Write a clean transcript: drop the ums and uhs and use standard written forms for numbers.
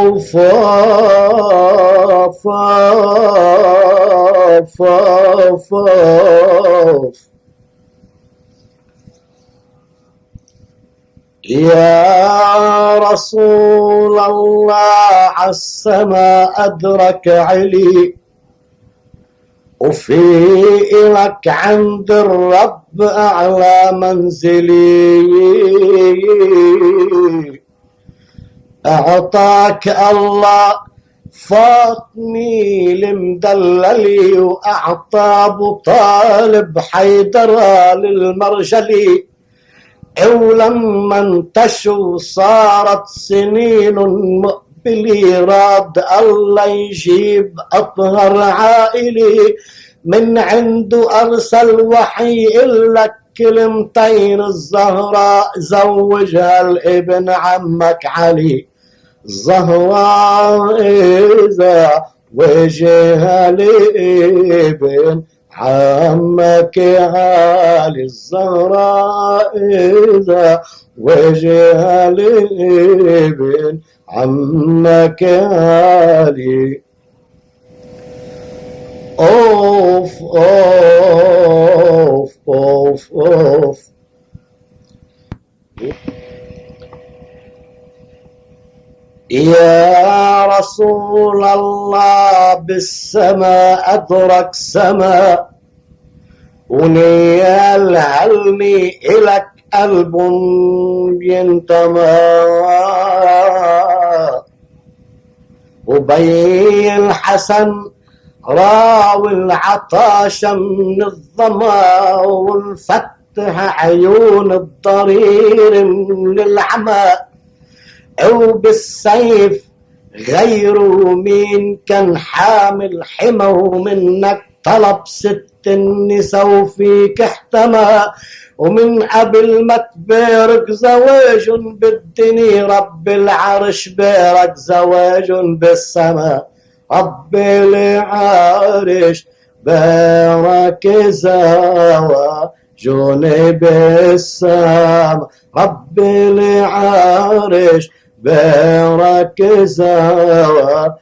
أوف أوف أوف أوف أوف يا رسول الله عالسما أدرك علي وفي إلك عند الرب أعلى منزلي أعطاك الله فاطمي المدللي وأعطى أبو طالب حيدرة للمرجلي ولما انتشوا صارت سنين مقبلي راد الله يجيب أطهر عائلي من عنده أرسل وحي إلك كلمتين الزهراء زوجها لابن عمك علي الزهراء إذا وجهها لابن عمك علي الزهراء إذا وجهها لابن عمك علي أوف أوف أوف أوف يا رسول الله بالسماء أدرك سماء ونيال علمي إلك قلب ينتمى وبين حسن راوي العطاش من الظما والفتح عيون الضرير من العمى وبالسيف غيره مين كان حامل حمى ومنك طلب ست النساء وفيك احتمى ومن قبل ما تبارك زواج بالدنيا رب العرش بارك زواج بالسماء رب العرش بارك زواج بالسماء رب العرش بارك زواج